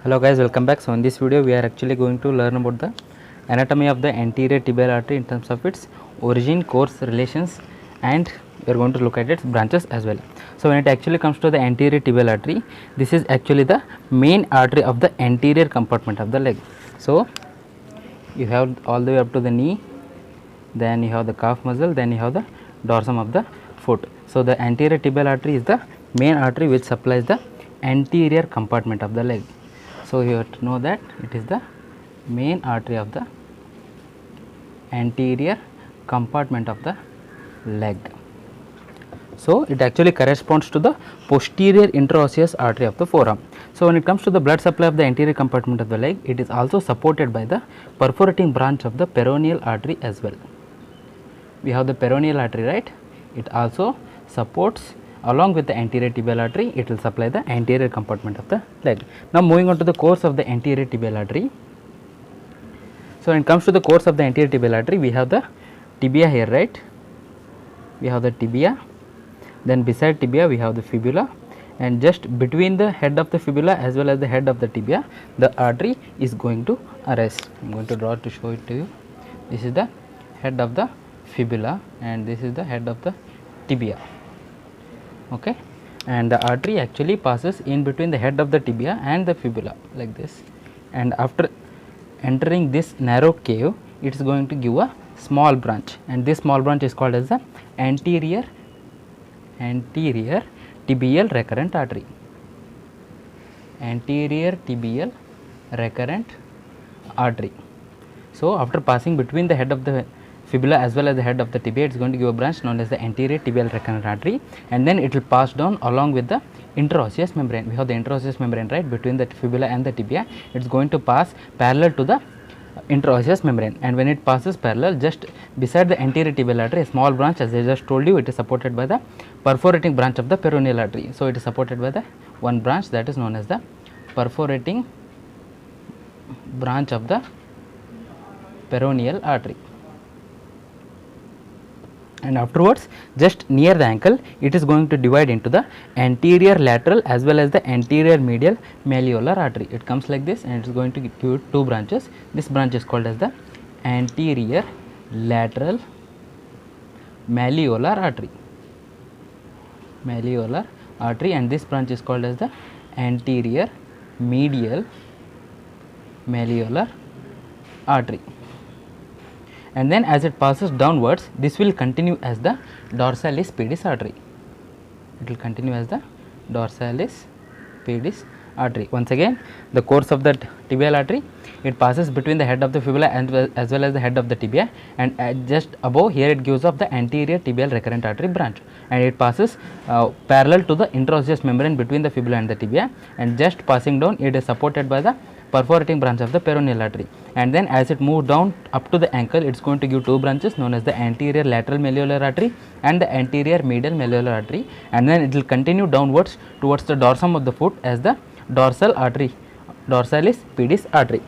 Hello guys, welcome back. So in this video we are actually going to learn about the anatomy of the anterior tibial artery in terms of its origin, course, relations, and we are going to look at its branches as well. So when it actually comes to the anterior tibial artery, this is actually the main artery of the anterior compartment of the leg. So you have all the way up to the knee, then you have the calf muscle, then you have the dorsum of the foot. So the anterior tibial artery is the main artery which supplies the anterior compartment of the leg. So you have to know that it is the main artery of the anterior compartment of the leg. So it actually corresponds to the posterior interosseous artery of the forearm. So when it comes to the blood supply of the anterior compartment of the leg, it is also supported by the perforating branch of the peroneal artery as well. We have the peroneal artery, right? It also supports, along with the anterior tibial artery, it will supply the anterior compartment of the leg. Now moving on to the course of the anterior tibial artery. So when it comes to the course of the anterior tibial artery, we have the tibia here, right? We have the tibia, then beside tibia we have the fibula, and just between the head of the fibula as well as the head of the tibia, the artery is going to arise. I am going to draw to show it to you. This is the head of the fibula and this is the head of the tibia. Okay, and the artery actually passes in between the head of the tibia and the fibula like this, and after entering this narrow cave, it is going to give a small branch, and this small branch is called as the anterior tibial recurrent artery. Anterior tibial recurrent artery. So after passing between the head of the fibula as well as the head of the tibia, it is going to give a branch known as the anterior tibial recurrent artery, and then it will pass down along with the interosseous membrane. We have the interosseous membrane, right, between the fibula and the tibia. It is going to pass parallel to the interosseous membrane, and when it passes parallel, just beside the anterior tibial artery, a small branch, as I just told you, it is supported by the perforating branch of the peroneal artery. So it is supported by the one branch that is known as the perforating branch of the peroneal artery. And afterwards, just near the ankle, it is going to divide into the anterior lateral as well as the anterior medial malleolar artery. It comes like this, and it is going to give you two branches. This branch is called as the anterior lateral malleolar artery, and this branch is called as the anterior medial malleolar artery. And then as it passes downwards, this will continue as the dorsalis pedis artery. It will continue as the dorsalis pedis artery. Once again, the course of the tibial artery, it passes between the head of the fibula as well as the head of the tibia, and just above here it gives off the anterior tibial recurrent artery branch, and it passes parallel to the interosseous membrane between the fibula and the tibia, and just passing down, it is supported by the perforating branch of the peroneal artery, and then as it moves down up to the ankle, it is going to give two branches known as the anterior lateral malleolar artery and the anterior medial malleolar artery, and then it will continue downwards towards the dorsum of the foot as the dorsal artery, dorsalis pedis artery.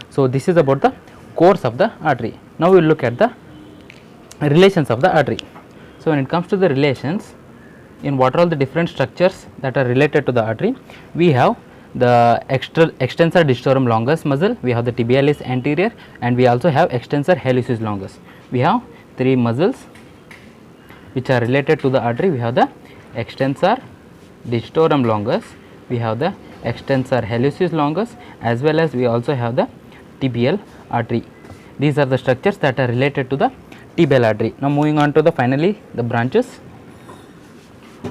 So this is about the course of the artery. Now we will look at the relations of the artery. So when it comes to the relations, in what are all the different structures that are related to the artery, we have the extensor digitorum longus muscle, we have the tibialis anterior, and we also have extensor hallucis longus. We have three muscles which are related to the artery. We have the extensor digitorum longus, we have the extensor hallucis longus, as well as we also have the tibial artery. These are the structures that are related to the tibial artery. Now moving on to the finally the branches.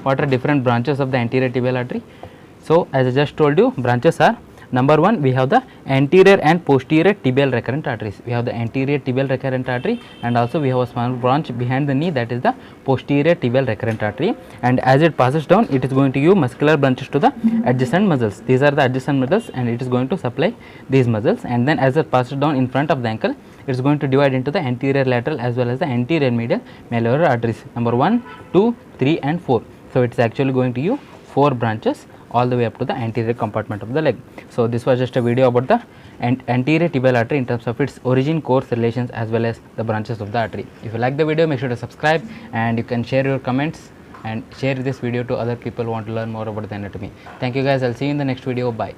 What are different branches of the anterior tibial artery? So as I just told you, branches are: number one, we have the anterior and posterior tibial recurrent arteries. We have the anterior tibial recurrent artery, and also we have a small branch behind the knee, that is the posterior tibial recurrent artery, and as it passes down, it is going to give muscular branches to the adjacent muscles. These are the adjacent muscles, and it is going to supply these muscles, and then as it passes down in front of the ankle, it is going to divide into the anterior lateral as well as the anterior medial malleolar arteries, number 1, 2, 3 and 4. So it is actually going to give 4 branches all the way up to the anterior compartment of the leg. So this was just a video about the anterior tibial artery in terms of its origin, course, relations, as well as the branches of the artery. If you like the video, make sure to subscribe, and you can share your comments and share this video to other people who want to learn more about the anatomy. Thank you guys. I'll see you in the next video. Bye.